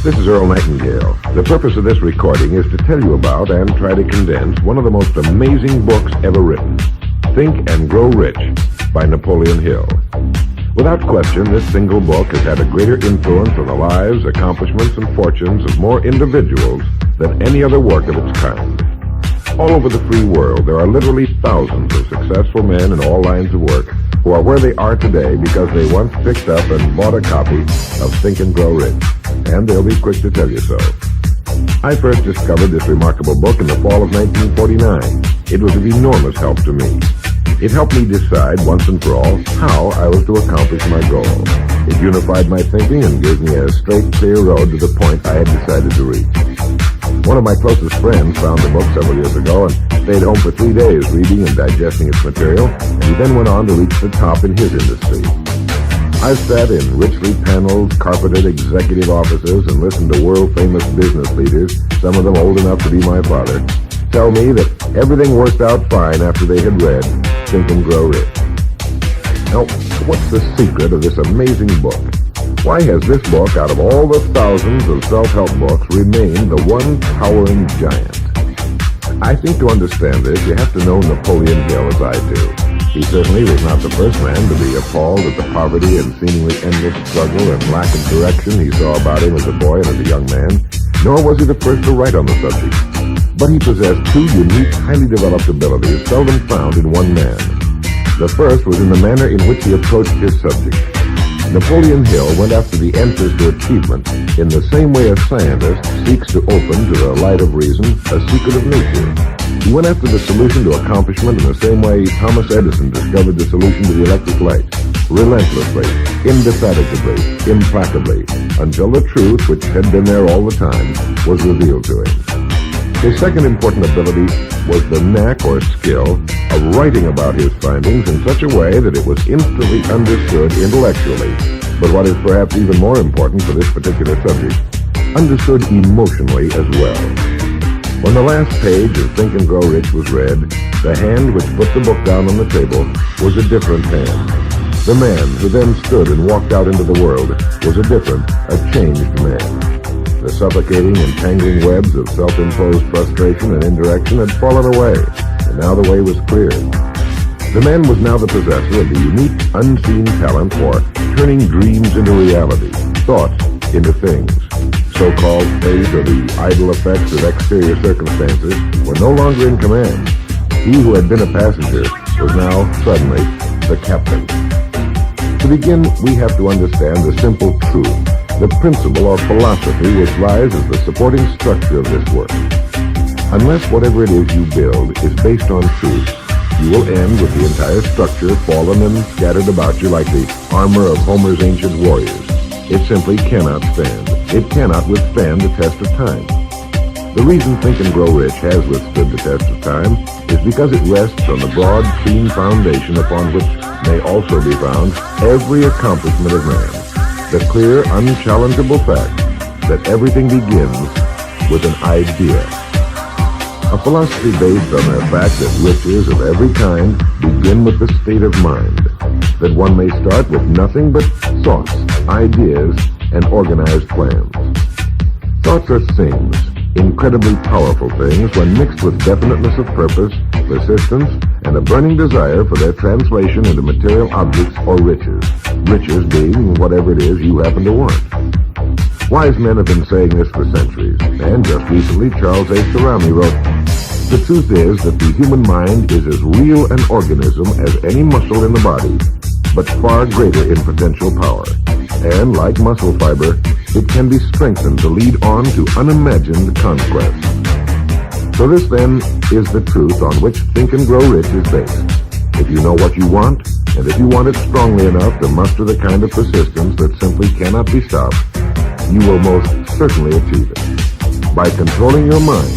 This is Earl Nightingale. The purpose of this recording is to tell you about and try to condense one of the most amazing books ever written, Think and Grow Rich by Napoleon Hill. Without question, this single book has had a greater influence on the lives, accomplishments, and fortunes of more individuals than any other work of its kind. All over the free world, there are literally thousands of successful men in all lines of work who are where they are today because they once picked up and bought a copy of Think and Grow Rich, and they'll be quick to tell you so. I first discovered this remarkable book in the fall of 1949. It was of enormous help to me. It helped me decide once and for all how I was to accomplish my goal. It unified my thinking and gave me a straight, clear road to the point I had decided to reach. One of my closest friends found the book several years ago and stayed home for 3 days reading and digesting its material, and he then went on to reach the top in his industry. I've sat in richly paneled, carpeted executive offices and listened to world-famous business leaders, some of them old enough to be my father, tell me that everything worked out fine after they had read Think and Grow Rich. Now, what's the secret of this amazing book? Why has this book, out of all the thousands of self-help books, remained the one towering giant? I think to understand this, you have to know Napoleon Hill as I do. He certainly was not the first man to be appalled at the poverty and seemingly endless struggle and lack of direction he saw about him as a boy and as a young man, nor was he the first to write on the subject. But he possessed two unique, highly developed abilities seldom found in one man. The first was in the manner in which he approached his subject. Napoleon Hill went after the answers to achievement in the same way a scientist seeks to open to the light of reason a secret of nature. He went after the solution to accomplishment in the same way Thomas Edison discovered the solution to the electric light, relentlessly, indefatigably, implacably, until the truth, which had been there all the time, was revealed to him. His second important ability was the knack or skill of writing about his findings in such a way that it was instantly understood intellectually, but what is perhaps even more important for this particular subject, understood emotionally as well. When the last page of Think and Grow Rich was read, the hand which put the book down on the table was a different hand. The man who then stood and walked out into the world was a different, a changed man. The suffocating and tangling webs of self-imposed frustration and indirection had fallen away, and now the way was clear. The man was now the possessor of the unique, unseen talent for turning dreams into reality, thoughts into things. So-called fate or the idle effects of exterior circumstances were no longer in command. He who had been a passenger was now, suddenly, the captain. To begin, we have to understand the simple truth, the principle or philosophy which lies as the supporting structure of this work. Unless whatever it is you build is based on truth, you will end with the entire structure fallen and scattered about you like the armor of Homer's ancient warriors. It simply cannot stand. It cannot withstand the test of time. The reason Think and Grow Rich has withstood the test of time is because it rests on the broad, clean foundation upon which may also be found every accomplishment of man. The clear, unchallengeable fact that everything begins with an idea. A philosophy based on the fact that riches of every kind begin with the state of mind, that one may start with nothing but thoughts, ideas, and organized plans. Thoughts are things, incredibly powerful things when mixed with definiteness of purpose, persistence, and a burning desire for their translation into material objects or riches. Riches being whatever it is you happen to want. Wise men have been saying this for centuries, and just recently Charles A. Cerami wrote, "The truth is that the human mind is as real an organism as any muscle in the body, but far greater in potential power. And like muscle fiber, it can be strengthened to lead on to unimagined conquest." So this then is the truth on which Think and Grow Rich is based. If you know what you want, and if you want it strongly enough to muster the kind of persistence that simply cannot be stopped, you will most certainly achieve it. By controlling your mind,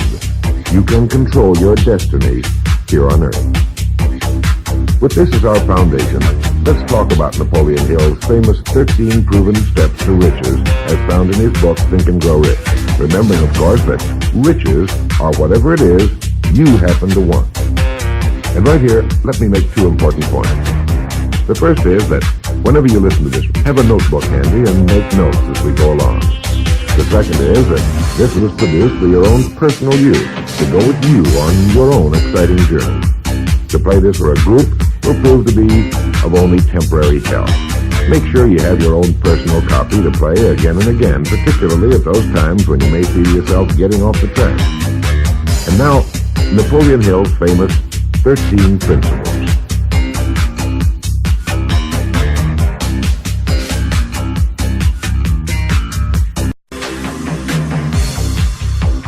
you can control your destiny here on Earth. With this as our foundation, let's talk about Napoleon Hill's famous 13 proven steps to riches as found in his book Think and Grow Rich. Remembering, of course, that riches are whatever it is you happen to want. And right here, let me make two important points. The first is that whenever you listen to this, have a notebook handy and make notes as we go along. The second is that this was produced for your own personal use, to go with you on your own exciting journey. To play this for a group will prove to be of only temporary help. Make sure you have your own personal copy to play again and again, particularly at those times when you may feel yourself getting off the track. And now, Napoleon Hill's famous 13 Principles.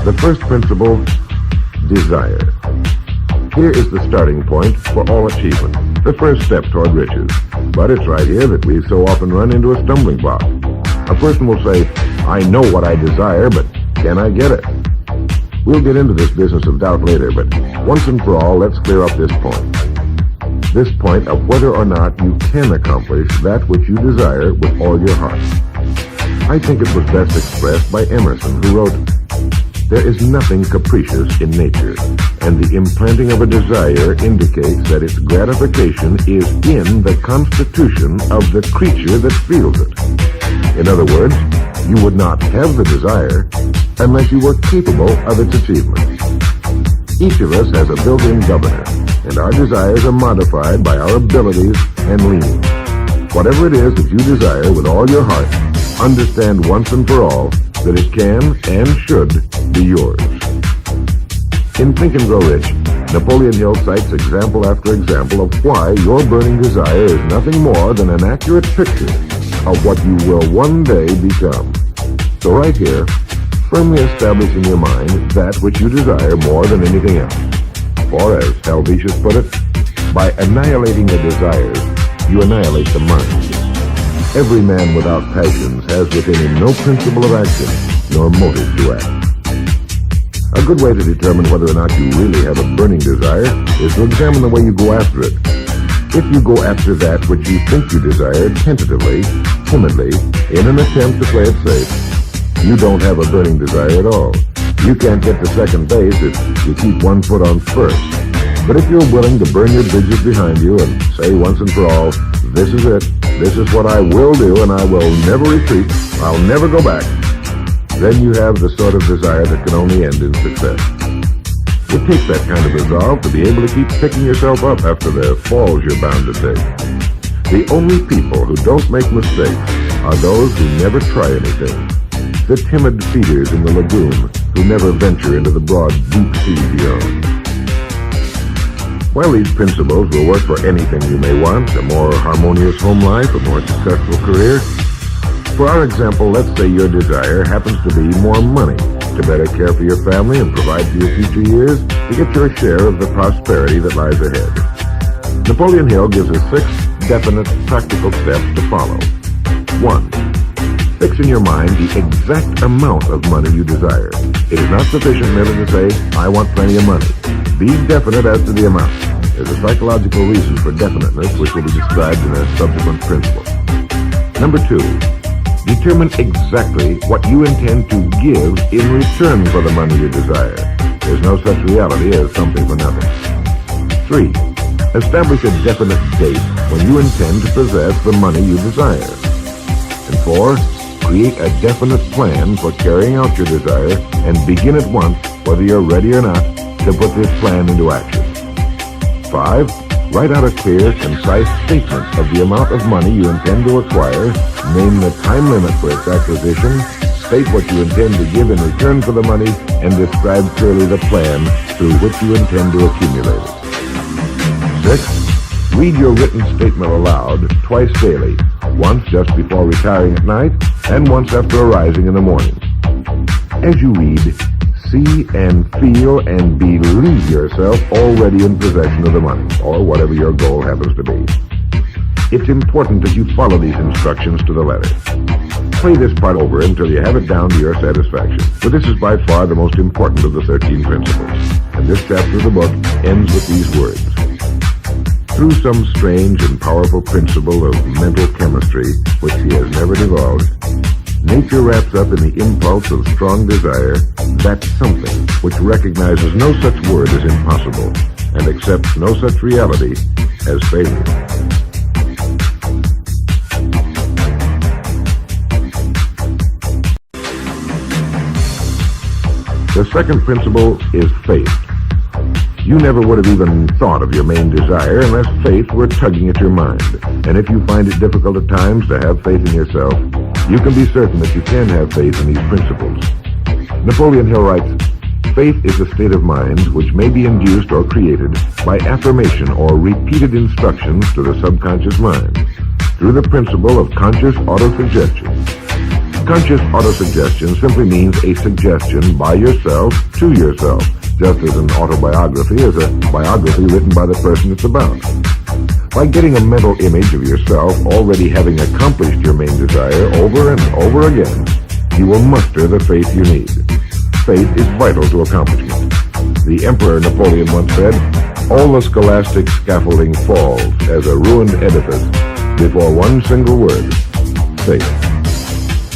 The first principle, desire. Here is the starting point for all achievement, the first step toward riches. But it's right here that we so often run into a stumbling block. A person will say, I know what I desire, but can I get it? We'll get into this business of doubt later, but once and for all, let's clear up this point. This point of whether or not you can accomplish that which you desire with all your heart. I think it was best expressed by Emerson, who wrote, there is nothing capricious in nature, and the implanting of a desire indicates that its gratification is in the constitution of the creature that feels it. In other words, you would not have the desire unless you were capable of its achievement. Each of us has a built-in governor, and our desires are modified by our abilities and leanings. Whatever it is that you desire with all your heart, understand once and for all that it can and should be yours. In Think and Grow Rich, Napoleon Hill cites example after example of why your burning desire is nothing more than an accurate picture of what you will one day become. So right here, firmly establish in your mind that which you desire more than anything else. Or as Helvetius put it, by annihilating the desires, you annihilate the mind. Every man without passions has within him no principle of action, nor motive to act. A good way to determine whether or not you really have a burning desire is to examine the way you go after it. If you go after that which you think you desire tentatively, timidly, in an attempt to play it safe, you don't have a burning desire at all. You can't get to second base if you keep one foot on first. But if you're willing to burn your bridges behind you and say once and for all, this is it, this is what I will do, and I will never retreat, I'll never go back, then you have the sort of desire that can only end in success. It takes that kind of resolve to be able to keep picking yourself up after the falls you're bound to take. The only people who don't make mistakes are those who never try anything. The timid feeders in the lagoon who never venture into the broad, deep sea beyond. While these principles will work for anything you may want, a more harmonious home life, a more successful career, for our example, let's say your desire happens to be more money, to better care for your family and provide for your future years, to get your share of the prosperity that lies ahead. Napoleon Hill gives us 6 definite, practical steps to follow. 1. Fix in your mind the exact amount of money you desire. It is not sufficient merely to say, I want plenty of money. Be definite as to the amount. There's a psychological reason for definiteness, which will be described in a subsequent principle. Number 2, determine exactly what you intend to give in return for the money you desire. There's no such reality as something for nothing. 3, establish a definite date when you intend to possess the money you desire. And 4, create a definite plan for carrying out your desire and begin at once, whether you're ready or not, to put this plan into action. 5, write out a clear, concise statement of the amount of money you intend to acquire, name the time limit for its acquisition, state what you intend to give in return for the money, and describe clearly the plan through which you intend to accumulate it. 6, read your written statement aloud twice daily, once just before retiring at night, and once after arising in the morning. As you read, see and feel and believe yourself already in possession of the money, or whatever your goal happens to be. It's important that you follow these instructions to the letter. Play this part over until you have it down to your satisfaction, for this is by far the most important of the 13 principles, and this chapter of the book ends with these words. Through some strange and powerful principle of mental chemistry, which he has never divulged, nature wraps up in the impulse of strong desire that something which recognizes no such word as impossible and accepts no such reality as failure. The second principle is faith. You never would have even thought of your main desire unless faith were tugging at your mind. And if you find it difficult at times to have faith in yourself, you can be certain that you can have faith in these principles. Napoleon Hill writes, "Faith is a state of mind which may be induced or created by affirmation or repeated instructions to the subconscious mind through the principle of conscious autosuggestion." Conscious autosuggestion simply means a suggestion by yourself to yourself, just as an autobiography is a biography written by the person it's about. By getting a mental image of yourself already having accomplished your main desire over and over again, you will muster the faith you need. Faith is vital to accomplishment. The Emperor Napoleon once said, "All the scholastic scaffolding falls as a ruined edifice before one single word, faith."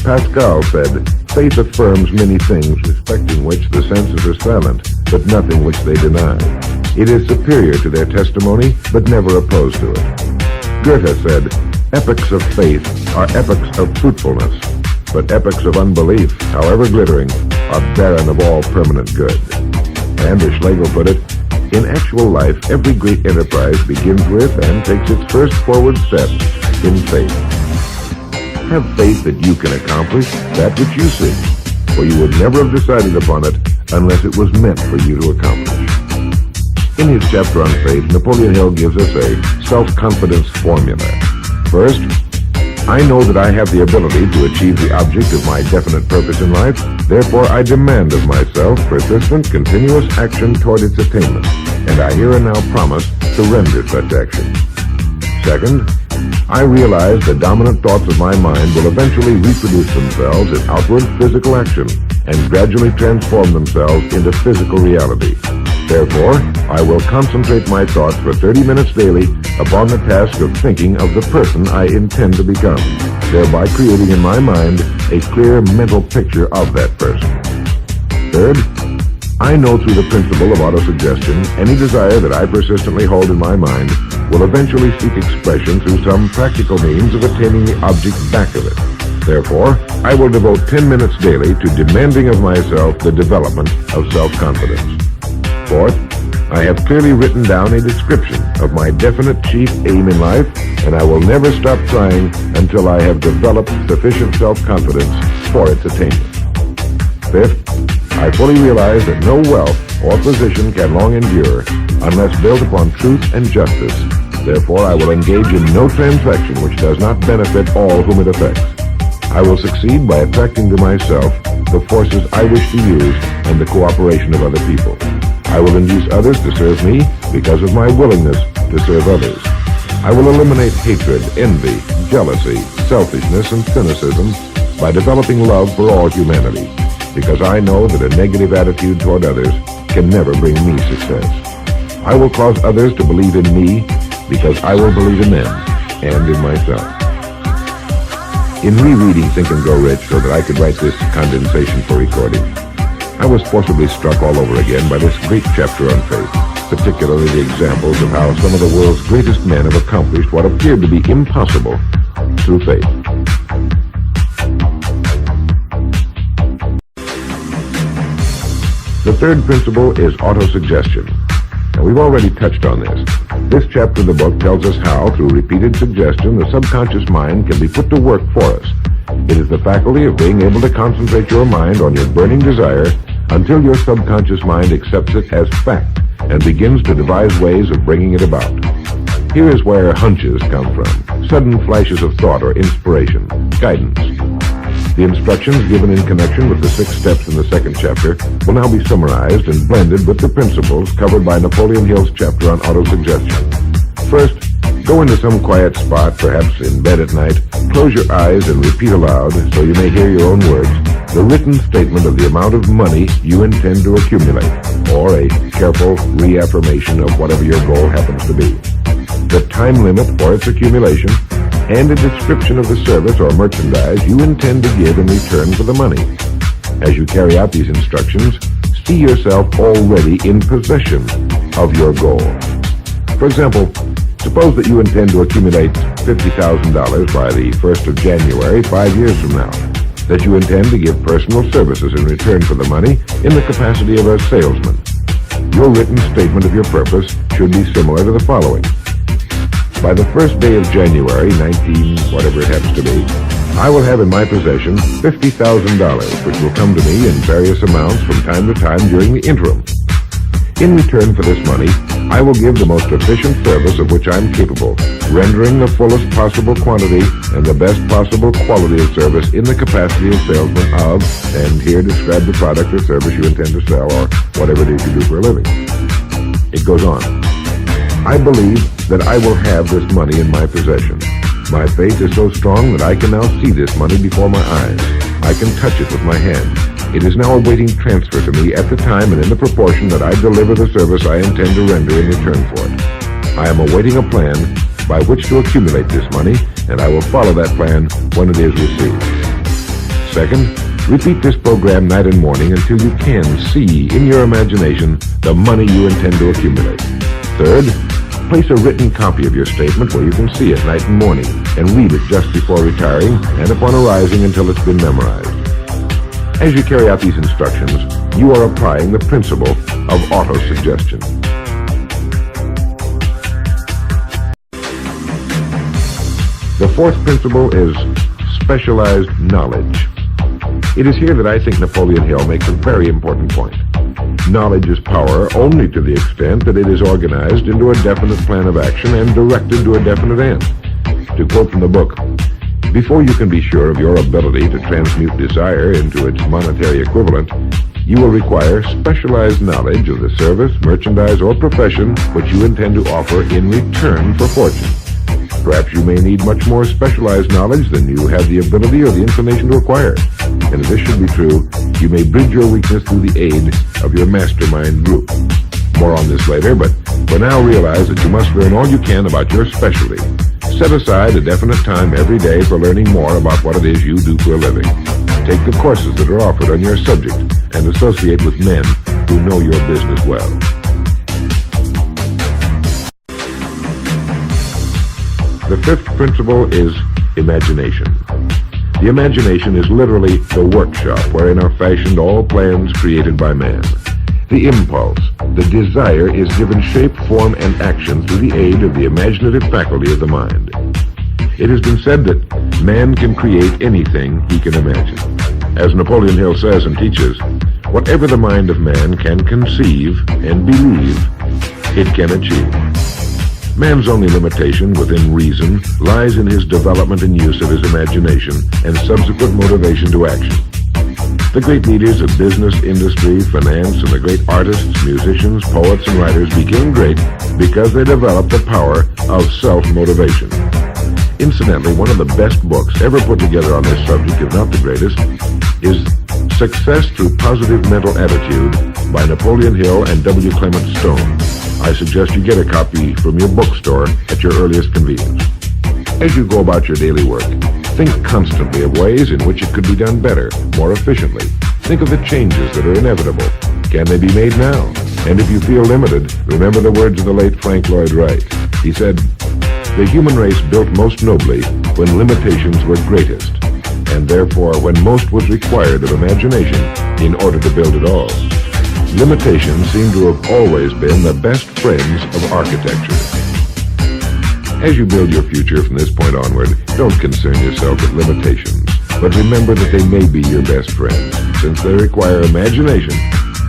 Pascal said, "Faith affirms many things respecting which the senses are silent, but nothing which they deny. It is superior to their testimony, but never opposed to it." Goethe said, "Epochs of faith are epochs of fruitfulness, but epochs of unbelief, however glittering, are barren of all permanent good." And as Schlegel put it, "In actual life, every great enterprise begins with and takes its first forward step in faith." Have faith that you can accomplish that which you seek, for you would never have decided upon it unless it was meant for you to accomplish. In his chapter on faith, Napoleon Hill gives us a self-confidence formula. First, I know that I have the ability to achieve the object of my definite purpose in life, therefore I demand of myself persistent, continuous action toward its attainment, and I here and now promise to render such action. Second, I realize the dominant thoughts of my mind will eventually reproduce themselves in outward physical action and gradually transform themselves into physical reality. Therefore, I will concentrate my thoughts for 30 minutes daily upon the task of thinking of the person I intend to become, thereby creating in my mind a clear mental picture of that person. Third, I know through the principle of autosuggestion, any desire that I persistently hold in my mind will eventually seek expression through some practical means of attaining the object back of it. Therefore, I will devote 10 minutes daily to demanding of myself the development of self-confidence. Fourth, I have clearly written down a description of my definite chief aim in life, and I will never stop trying until I have developed sufficient self-confidence for its attainment. Fifth, I fully realize that no wealth or position can long endure unless built upon truth and justice. Therefore, I will engage in no transaction which does not benefit all whom it affects. I will succeed by attracting to myself the forces I wish to use and the cooperation of other people. I will induce others to serve me because of my willingness to serve others. I will eliminate hatred, envy, jealousy, selfishness, and cynicism by developing love for all humanity, because I know that a negative attitude toward others can never bring me success. I will cause others to believe in me because I will believe in them and in myself. In rereading Think and Grow Rich so that I could write this condensation for recording, I was forcibly struck all over again by this great chapter on faith, particularly the examples of how some of the world's greatest men have accomplished what appeared to be impossible through faith. The third principle is autosuggestion. Now, we've already touched on this. This chapter of the book tells us how, through repeated suggestion, the subconscious mind can be put to work for us. It is the faculty of being able to concentrate your mind on your burning desire until your subconscious mind accepts it as fact and begins to devise ways of bringing it about. Here is where hunches come from, sudden flashes of thought or inspiration, guidance. The instructions given in connection with the 6 steps in the second chapter will now be summarized and blended with the principles covered by Napoleon Hill's chapter on autosuggestion. First, go into some quiet spot, perhaps in bed at night, close your eyes and repeat aloud, so you may hear your own words, the written statement of the amount of money you intend to accumulate, or a careful reaffirmation of whatever your goal happens to be, the time limit for its accumulation, and a description of the service or merchandise you intend to give in return for the money. As you carry out these instructions, see yourself already in possession of your goal. For example, suppose that you intend to accumulate $50,000 by the 1st of January 5 years from now. that you intend to give personal services in return for the money in the capacity of a salesman. Your written statement of your purpose should be similar to the following. By the first day of January, 19, whatever it happens to be, I will have in my possession $50,000, which will come to me in various amounts from time to time during the interim. In return for this money, I will give the most efficient service of which I am capable, rendering the fullest possible quantity and the best possible quality of service in the capacity of salesman of, and here describe the product or service you intend to sell or whatever it is you do for a living. It goes on. I believe that I will have this money in my possession. My faith is so strong that I can now see this money before my eyes. I can touch it with my hand. It is now awaiting transfer to me at the time and in the proportion that I deliver the service I intend to render in return for it. I am awaiting a plan by which to accumulate this money, and I will follow that plan when it is received. Second, repeat this program night and morning until you can see in your imagination the money you intend to accumulate. Third, place a written copy of your statement where you can see it night and morning and read it just before retiring and upon arising until it's been memorized. As you carry out these instructions, you are applying the principle of autosuggestion. The fourth principle is specialized knowledge. It is here that I think Napoleon Hill makes a very important point. Knowledge is power only to the extent that it is organized into a definite plan of action and directed to a definite end. To quote from the book, before you can be sure of your ability to transmute desire into its monetary equivalent, you will require specialized knowledge of the service, merchandise, or profession which you intend to offer in return for fortune. Perhaps you may need much more specialized knowledge than you have the ability or the inclination to acquire. And if this should be true, you may bridge your weakness through the aid of your mastermind group. More on this later, but for now realize that you must learn all you can about your specialty. Set aside a definite time every day for learning more about what it is you do for a living. Take the courses that are offered on your subject and associate with men who know your business well. The fifth principle is imagination. The imagination is literally the workshop wherein are fashioned all plans created by man. The impulse, the desire, is given shape, form, and action through the aid of the imaginative faculty of the mind. It has been said that man can create anything he can imagine. As Napoleon Hill says and teaches, whatever the mind of man can conceive and believe, it can achieve. Man's only limitation within reason lies in his development and use of his imagination and subsequent motivation to action. The great leaders of business, industry, finance, and the great artists, musicians, poets, and writers became great because they developed the power of self-motivation. Incidentally, one of the best books ever put together on this subject, if not the greatest, is Success Through Positive Mental Attitude by Napoleon Hill and W. Clement Stone. I suggest you get a copy from your bookstore at your earliest convenience. As you go about your daily work, think constantly of ways in which it could be done better, more efficiently. Think of the changes that are inevitable. Can they be made now? And if you feel limited, remember the words of the late Frank Lloyd Wright. He said, "The human race built most nobly when limitations were greatest, and therefore when most was required of imagination in order to build it all." Limitations seem to have always been the best friends of architecture. As you build your future from this point onward, don't concern yourself with limitations, but remember that they may be your best friends, since they require imagination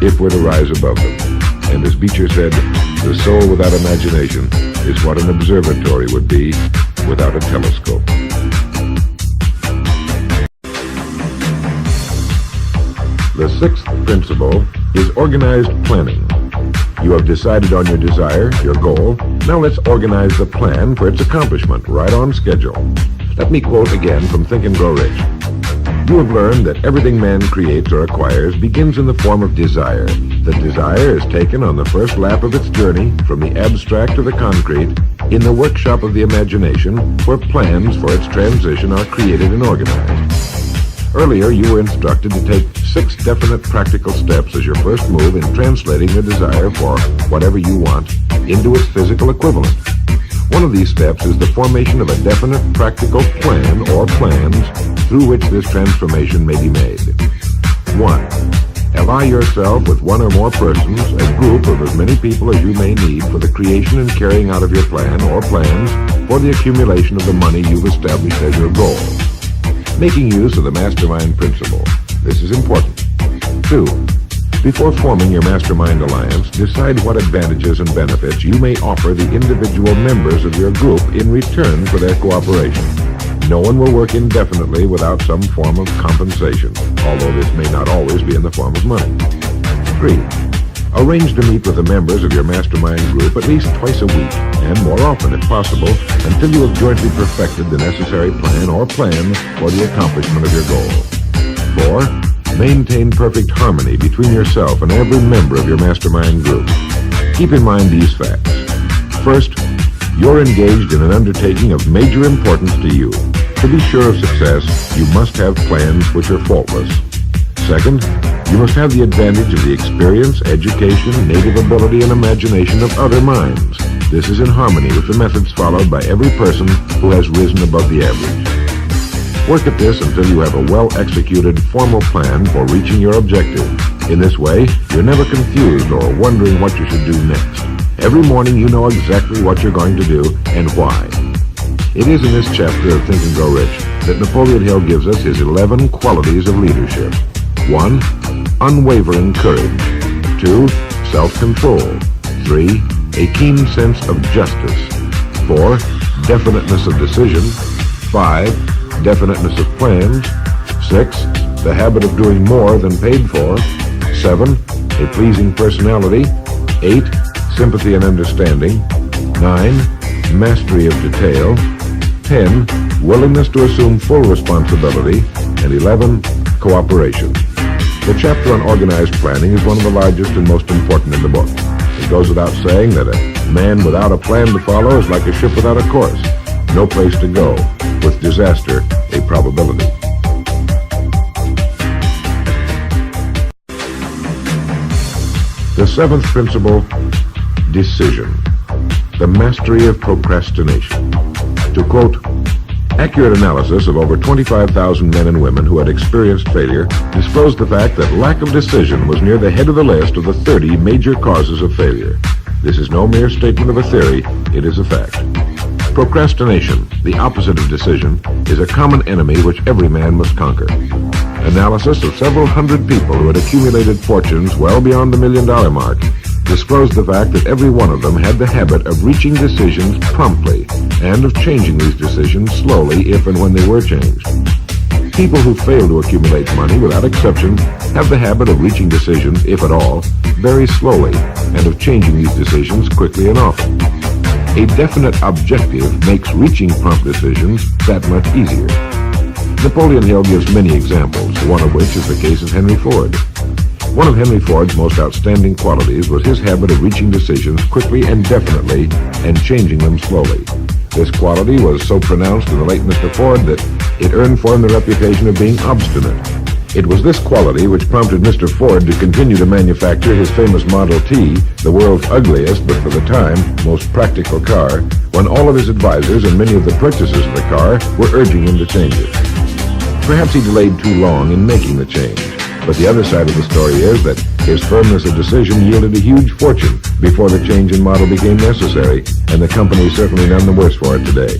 if we're to rise above them. And as Beecher said, the soul without imagination is what an observatory would be without a telescope. The sixth principle is organized planning. You have decided on your desire, your goal. Now let's organize the plan for its accomplishment, right on schedule. Let me quote again from Think and Grow Rich. You have learned that everything man creates or acquires begins in the form of desire. The desire is taken on the first lap of its journey from the abstract to the concrete in the workshop of the imagination, where plans for its transition are created and organized. Earlier, you were instructed to take 6 definite practical steps as your first move in translating the desire for whatever you want into its physical equivalent. One of these steps is the formation of a definite practical plan or plans through which this transformation may be made. 1. Ally yourself with one or more persons, a group of as many people as you may need for the creation and carrying out of your plan or plans for the accumulation of the money you've established as your goal. Making use of the mastermind principle. This is important. 2. Before forming your mastermind alliance, decide what advantages and benefits you may offer the individual members of your group in return for their cooperation. No one will work indefinitely without some form of compensation, although this may not always be in the form of money. 3. Arrange to meet with the members of your mastermind group at least twice a week, and more often if possible, until you have jointly perfected the necessary plan or plans for the accomplishment of your goal. 4. Maintain perfect harmony between yourself and every member of your mastermind group. Keep in mind these facts. First, you're engaged in an undertaking of major importance to you. To be sure of success, you must have plans which are faultless. Second, you must have the advantage of the experience, education, native ability, and imagination of other minds. This is in harmony with the methods followed by every person who has risen above the average. Work at this until you have a well-executed, formal plan for reaching your objective. In this way, you're never confused or wondering what you should do next. Every morning you know exactly what you're going to do and why. It is in this chapter of Think and Grow Rich that Napoleon Hill gives us his 11 qualities of leadership. 1. Unwavering courage. 2. Self-control. 3. A keen sense of justice. 4. Definiteness of decision. 5. Definiteness of plans. 6. The habit of doing more than paid for. 7. A pleasing personality. 8. Sympathy and understanding. 9. Mastery of detail. 10. Willingness to assume full responsibility. And 11. Cooperation. The chapter on organized planning is one of the largest and most important in the book. It goes without saying that a man without a plan to follow is like a ship without a course. No place to go, with disaster a probability. The seventh principle, decision. The mastery of procrastination. To quote, accurate analysis of over 25,000 men and women who had experienced failure disclosed the fact that lack of decision was near the head of the list of the 30 major causes of failure. This is no mere statement of a theory, it is a fact. Procrastination, the opposite of decision, is a common enemy which every man must conquer. Analysis of several hundred people who had accumulated fortunes well beyond the $1 million mark disclosed the fact that every one of them had the habit of reaching decisions promptly and of changing these decisions slowly if and when they were changed. People who fail to accumulate money, without exception, have the habit of reaching decisions, if at all, very slowly and of changing these decisions quickly and often. A definite objective makes reaching prompt decisions that much easier. Napoleon Hill gives many examples, one of which is the case of Henry Ford. One of Henry Ford's most outstanding qualities was his habit of reaching decisions quickly and definitely and changing them slowly. This quality was so pronounced in the late Mr. Ford that it earned for him the reputation of being obstinate. It was this quality which prompted Mr. Ford to continue to manufacture his famous Model T, the world's ugliest but for the time most practical car, when all of his advisors and many of the purchasers of the car were urging him to change it. Perhaps he delayed too long in making the change, but the other side of the story is that his firmness of decision yielded a huge fortune before the change in model became necessary, and the company is certainly none the worse for it today.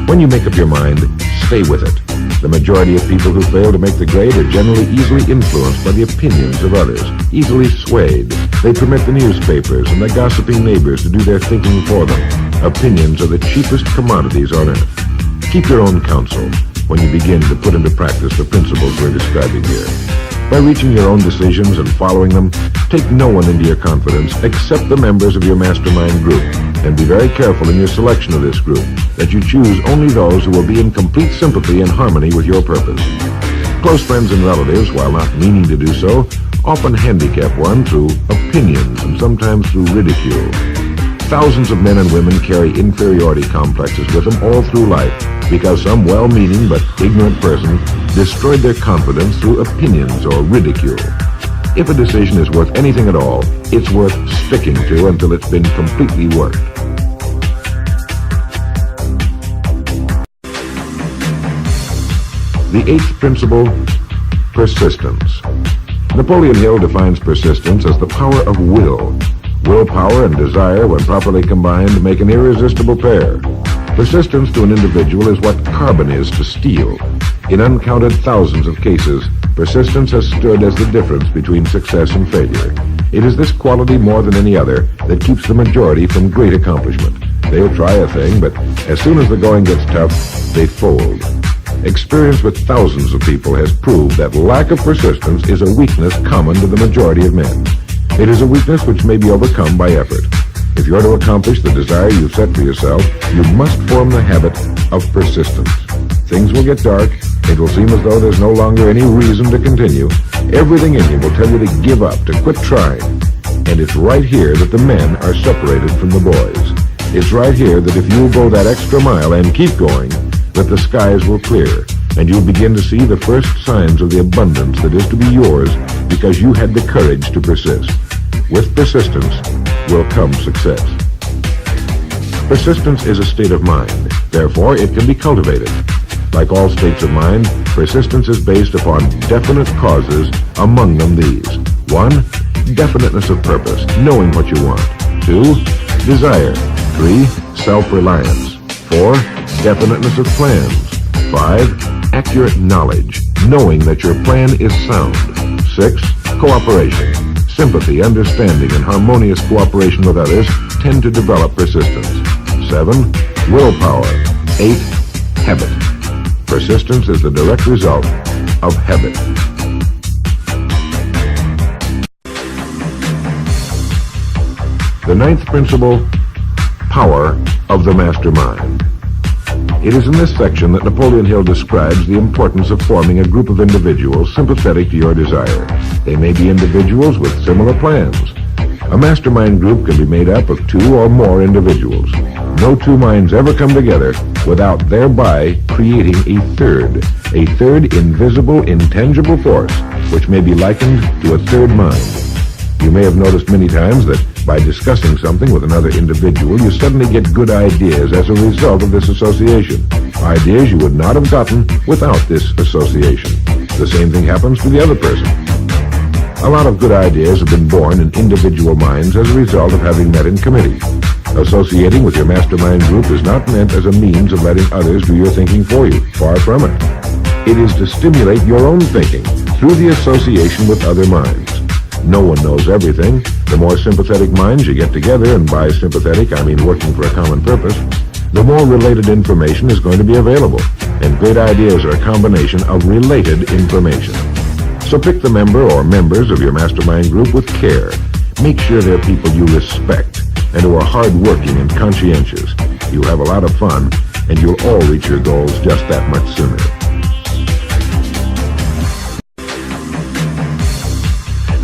When you make up your mind, stay with it. The majority of people who fail to make the grade are generally easily influenced by the opinions of others, easily swayed. They permit the newspapers and the gossiping neighbors to do their thinking for them. Opinions are the cheapest commodities on earth. Keep your own counsel when you begin to put into practice the principles we're describing here. By reaching your own decisions and following them, take no one into your confidence except the members of your mastermind group, and be very careful in your selection of this group, that you choose only those who will be in complete sympathy and harmony with your purpose. Close friends and relatives, while not meaning to do so, often handicap one through opinions and sometimes through ridicule. Thousands of men and women carry inferiority complexes with them all through life because some well-meaning but ignorant person destroyed their confidence through opinions or ridicule. If a decision is worth anything at all, it's worth sticking to until it's been completely worked. The eighth principle, persistence. Napoleon Hill defines persistence as the power of will. Willpower and desire, when properly combined, make an irresistible pair. Persistence to an individual is what carbon is to steel. In uncounted thousands of cases, persistence has stood as the difference between success and failure. It is this quality more than any other that keeps the majority from great accomplishment. They'll try a thing, but as soon as the going gets tough, they fold. Experience with thousands of people has proved that lack of persistence is a weakness common to the majority of men. It is a weakness which may be overcome by effort. If you're to accomplish the desire you've set for yourself, you must form the habit of persistence. Things will get dark. It will seem as though there's no longer any reason to continue. Everything in you will tell you to give up, to quit trying. And it's right here that the men are separated from the boys. It's right here that if you'll go that extra mile and keep going, that the skies will clear, and you'll begin to see the first signs of the abundance that is to be yours because you had the courage to persist. With persistence will come success. Persistence is a state of mind. Therefore, it can be cultivated. Like all states of mind, persistence is based upon definite causes, among them these. 1. Definiteness of purpose, knowing what you want. 2. Desire. 3. Self-reliance. 4. Definiteness of plans. 5. Accurate knowledge, knowing that your plan is sound. 6. Cooperation. Sympathy, understanding, and harmonious cooperation with others tend to develop persistence. 7. Willpower. 8. Habit. Persistence is the direct result of habit. The ninth principle, power of the mastermind. It is in this section that Napoleon Hill describes the importance of forming a group of individuals sympathetic to your desire. They may be individuals with similar plans. A mastermind group can be made up of 2 or more individuals. No 2 minds ever come together without thereby creating a third invisible, intangible force, which may be likened to a third mind. You may have noticed many times that by discussing something with another individual, you suddenly get good ideas as a result of this association. Ideas you would not have gotten without this association. The same thing happens to the other person. A lot of good ideas have been born in individual minds as a result of having met in committee. Associating with your mastermind group is not meant as a means of letting others do your thinking for you. Far from it. It is to stimulate your own thinking through the association with other minds. No one knows everything. The more sympathetic minds you get together, and by sympathetic I mean working for a common purpose, the more related information is going to be available. And great ideas are a combination of related information. So pick the member or members of your mastermind group with care. Make sure they're people you respect and who are hardworking and conscientious. You'll have a lot of fun, and you'll all reach your goals just that much sooner.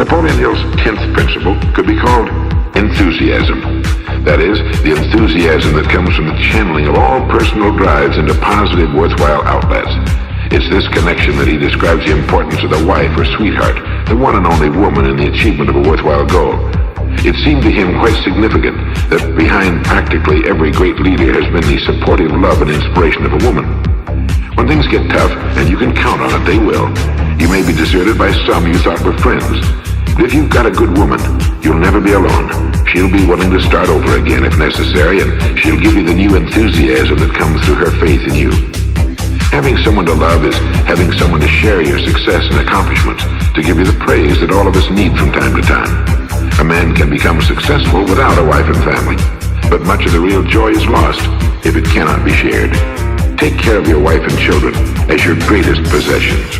Napoleon Hill's 10th principle could be called enthusiasm. That is, the enthusiasm that comes from the channeling of all personal drives into positive, worthwhile outlets. It's this connection that he describes the importance of the wife or sweetheart, the one and only woman in the achievement of a worthwhile goal. It seemed to him quite significant that behind practically every great leader has been the supportive love and inspiration of a woman. When things get tough, and you can count on it, they will, you may be deserted by some you thought were friends. But if you've got a good woman, you'll never be alone. She'll be willing to start over again if necessary, and she'll give you the new enthusiasm that comes through her faith in you. Having someone to love is having someone to share your success and accomplishments, to give you the praise that all of us need from time to time. A man can become successful without a wife and family, but much of the real joy is lost if it cannot be shared. Take care of your wife and children as your greatest possessions.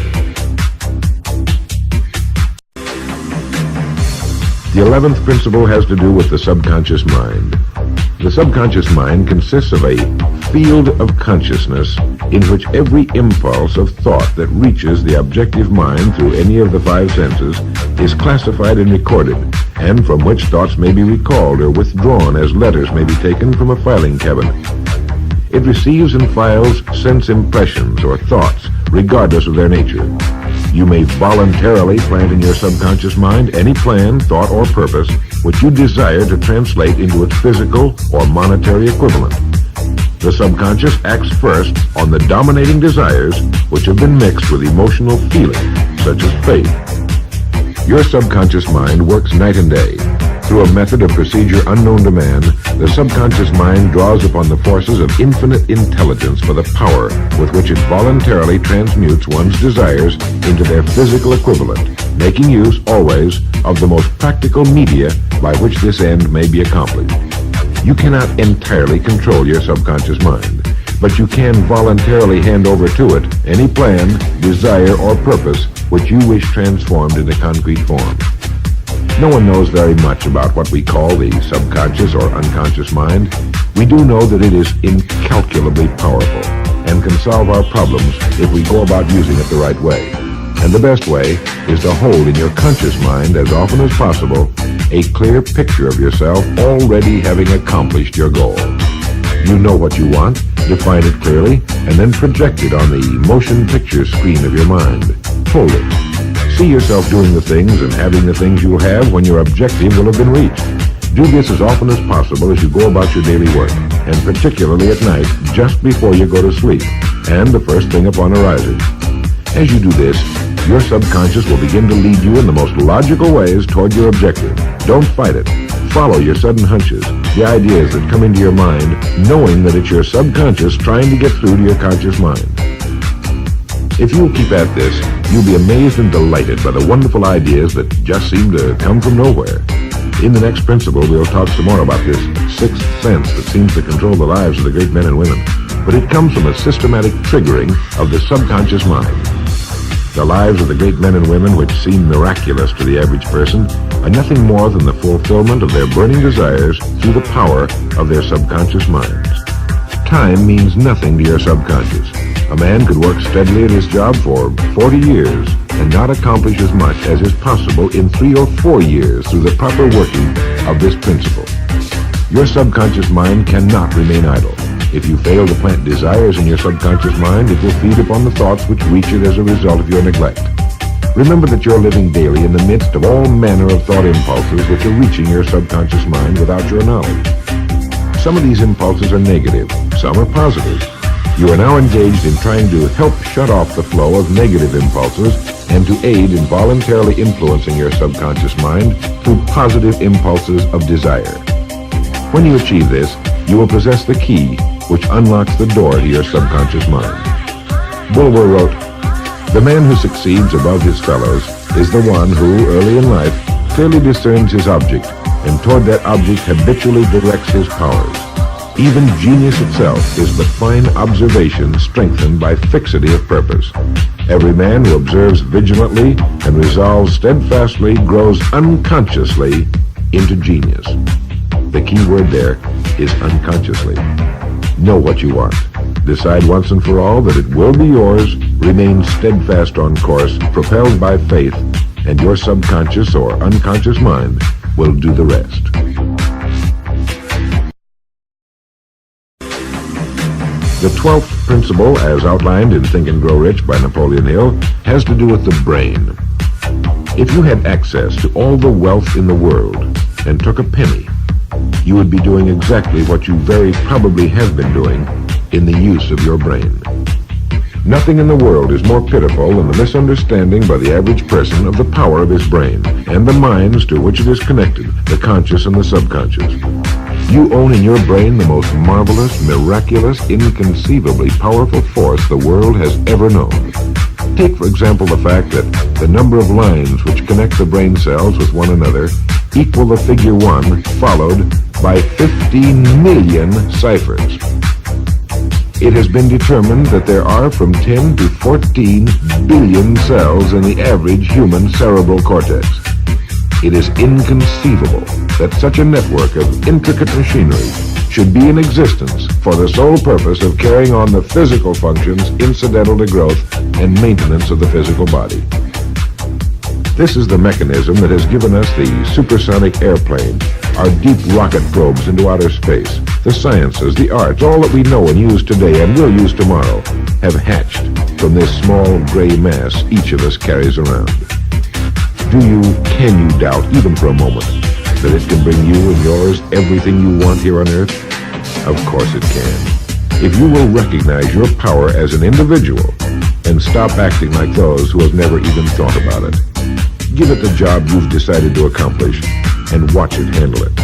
The 11th principle has to do with the subconscious mind. The subconscious mind consists of a field of consciousness in which every impulse of thought that reaches the objective mind through any of the 5 senses is classified and recorded, and from which thoughts may be recalled or withdrawn as letters may be taken from a filing cabinet. It receives and files sense impressions or thoughts, regardless of their nature. You may voluntarily plant in your subconscious mind any plan, thought, or purpose which you desire to translate into its physical or monetary equivalent. The subconscious acts first on the dominating desires which have been mixed with emotional feeling, such as faith. Your subconscious mind works night and day. Through a method of procedure unknown to man, the subconscious mind draws upon the forces of infinite intelligence for the power with which it voluntarily transmutes one's desires into their physical equivalent, making use always of the most practical media by which this end may be accomplished. You cannot entirely control your subconscious mind, but you can voluntarily hand over to it any plan, desire, or purpose which you wish transformed into concrete form. No one knows very much about what we call the subconscious or unconscious mind. We do know that it is incalculably powerful and can solve our problems if we go about using it the right way. And the best way is to hold in your conscious mind as often as possible a clear picture of yourself already having accomplished your goal. You know what you want, define it clearly, and then project it on the motion picture screen of your mind. Hold it. See yourself doing the things and having the things you'll have when your objective will have been reached. Do this as often as possible as you go about your daily work, and particularly at night, just before you go to sleep, and the first thing upon arising. As you do this, your subconscious will begin to lead you in the most logical ways toward your objective. Don't fight it. Follow your sudden hunches, the ideas that come into your mind, knowing that it's your subconscious trying to get through to your conscious mind. If you'll keep at this, you'll be amazed and delighted by the wonderful ideas that just seem to come from nowhere. In the next principle, we'll talk some more about this sixth sense that seems to control the lives of the great men and women, but it comes from a systematic triggering of the subconscious mind. The lives of the great men and women, which seem miraculous to the average person, are nothing more than the fulfillment of their burning desires through the power of their subconscious minds. Time means nothing to your subconscious. A man could work steadily at his job for 40 years and not accomplish as much as is possible in 3 or 4 years through the proper working of this principle. Your subconscious mind cannot remain idle. If you fail to plant desires in your subconscious mind, it will feed upon the thoughts which reach it as a result of your neglect. Remember that you're living daily in the midst of all manner of thought impulses which are reaching your subconscious mind without your knowledge. Some of these impulses are negative, some are positive. You are now engaged in trying to help shut off the flow of negative impulses and to aid in voluntarily influencing your subconscious mind through positive impulses of desire. When you achieve this, you will possess the key which unlocks the door to your subconscious mind. Bulwer wrote, "The man who succeeds above his fellows is the one who, early in life, clearly discerns his object and toward that object habitually directs his powers. Even genius itself is but fine observation strengthened by fixity of purpose. Every man who observes vigilantly and resolves steadfastly grows unconsciously into genius." The key word there is unconsciously. Know what you want. Decide once and for all that it will be yours. Remain steadfast on course, propelled by faith, and your subconscious or unconscious mind will do the rest. The 12th principle, as outlined in Think and Grow Rich by Napoleon Hill, has to do with the brain. If you had access to all the wealth in the world and took a penny, you would be doing exactly what you very probably have been doing in the use of your brain. Nothing in the world is more pitiful than the misunderstanding by the average person of the power of his brain and the minds to which it is connected, the conscious and the subconscious. You own in your brain the most marvelous, miraculous, inconceivably powerful force the world has ever known. Take, for example, the fact that the number of lines which connect the brain cells with one another equal the figure 1 followed by 15 million ciphers. It has been determined that there are from 10 to 14 billion cells in the average human cerebral cortex. It is inconceivable that such a network of intricate machinery should be in existence for the sole purpose of carrying on the physical functions incidental to growth and maintenance of the physical body. This is the mechanism that has given us the supersonic airplane, our deep rocket probes into outer space, the sciences, the arts, all that we know and use today and will use tomorrow, have hatched from this small gray mass each of us carries around. Can you doubt, even for a moment, that it can bring you and yours everything you want here on Earth? Of course it can. if you will recognize your power as an individual and stop acting like those who have never even thought about it. Give it the job you've decided to accomplish and watch it handle it.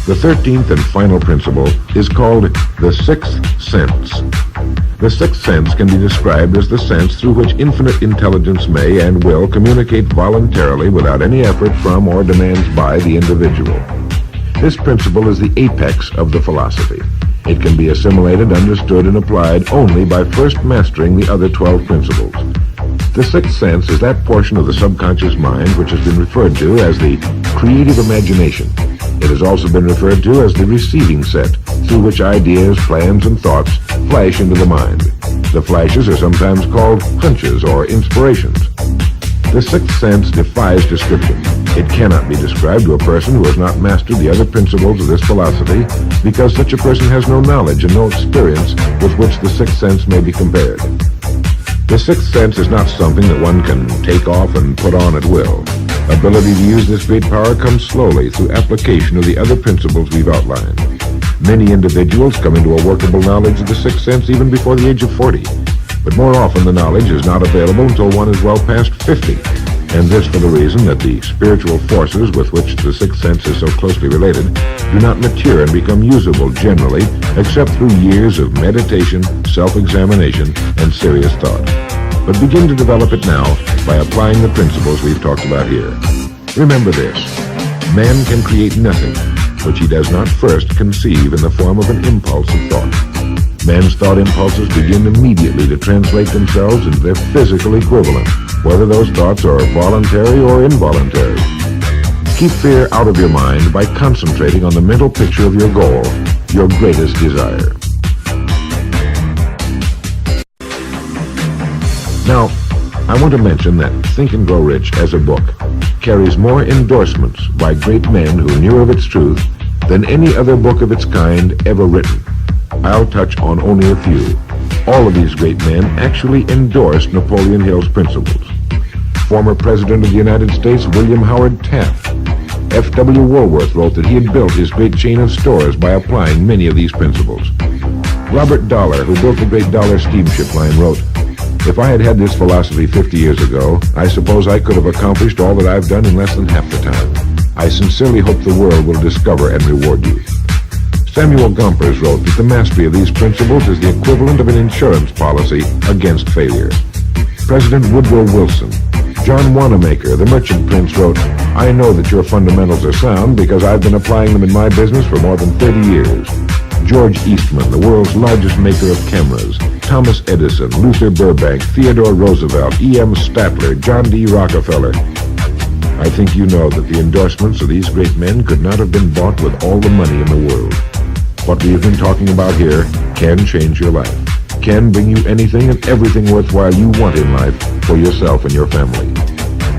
The 13th and final principle is called the sixth sense. The sixth sense can be described as the sense through which infinite intelligence may and will communicate voluntarily without any effort from or demands by the individual. This principle is the apex of the philosophy. It can be assimilated, understood, and applied only by first mastering the other 12 principles. The sixth sense is that portion of the subconscious mind which has been referred to as the creative imagination. It has also been referred to as the receiving set, through which ideas, plans, and thoughts flash into the mind. The flashes are sometimes called hunches or inspirations. The sixth sense defies description. It cannot be described to a person who has not mastered the other principles of this philosophy, because such a person has no knowledge and no experience with which the sixth sense may be compared. The sixth sense is not something that one can take off and put on at will. Ability to use this great power comes slowly through application of the other principles we've outlined. Many individuals come into a workable knowledge of the sixth sense even before the age of 40. But more often the knowledge is not available until one is well past 50, and this for the reason that the spiritual forces with which the sixth sense is so closely related do not mature and become usable generally except through years of meditation, self-examination, and serious thought. But begin to develop it now by applying the principles we've talked about here. Remember this: man can create nothing which he does not first conceive in the form of an impulse of thought. Man's thought impulses begin immediately to translate themselves into their physical equivalent, whether those thoughts are voluntary or involuntary. Keep fear out of your mind by concentrating on the mental picture of your goal, your greatest desire. Now, I want to mention that Think and Grow Rich as a book carries more endorsements by great men who knew of its truth than any other book of its kind ever written. I'll touch on only a few. All of these great men actually endorsed Napoleon Hill's principles. Former President of the United States William Howard Taft. F.W. Woolworth wrote that he had built his great chain of stores by applying many of these principles. Robert Dollar, who built the great Dollar Steamship Line, wrote, "If I had had this philosophy 50 years ago, I suppose I could have accomplished all that I've done in less than half the time. I sincerely hope the world will discover and reward you." Samuel Gompers wrote that the mastery of these principles is the equivalent of an insurance policy against failure. President Woodrow Wilson. John Wanamaker, the merchant prince, wrote, "I know that your fundamentals are sound because I've been applying them in my business for more than 30 years. George Eastman, the world's largest maker of cameras, Thomas Edison, Luther Burbank, Theodore Roosevelt, E.M. Statler, John D. Rockefeller. I think you know that the endorsements of these great men could not have been bought with all the money in the world. What we have been talking about here can change your life, can bring you anything and everything worthwhile you want in life for yourself and your family.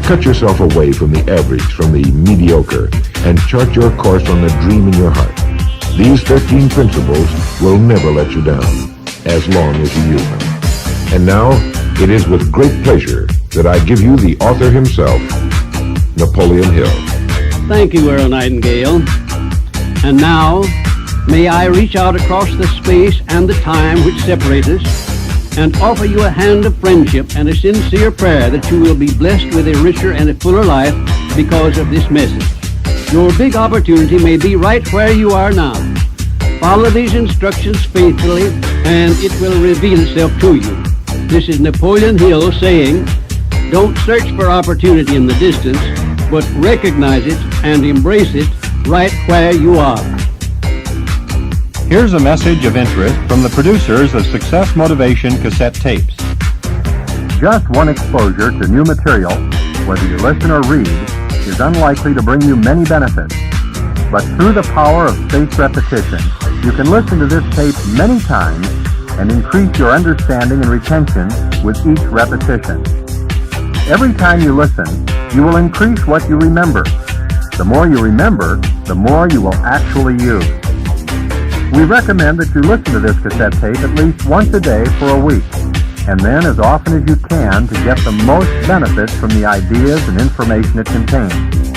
Cut yourself away from the average, from the mediocre, and chart your course on the dream in your heart. These 13 principles will never let you down, as long as you use them. And now, it is with great pleasure that I give you the author himself, Napoleon Hill. Thank you, Earl Nightingale. And now, may I reach out across the space and the time which separate us and offer you a hand of friendship and a sincere prayer that you will be blessed with a richer and a fuller life because of this message. Your big opportunity may be right where you are now. Follow these instructions faithfully and it will reveal itself to you. This is Napoleon Hill saying, don't search for opportunity in the distance, but recognize it and embrace it right where you are. Here's a message of interest from the producers of Success Motivation cassette tapes. Just one exposure to new material, whether you listen or read, is unlikely to bring you many benefits. But through the power of spaced repetition, you can listen to this tape many times and increase your understanding and retention with each repetition. Every time you listen, you will increase what you remember. The more you remember, the more you will actually use. We recommend that you listen to this cassette tape at least once a day for a week, and then as often as you can to get the most benefits from the ideas and information it contains.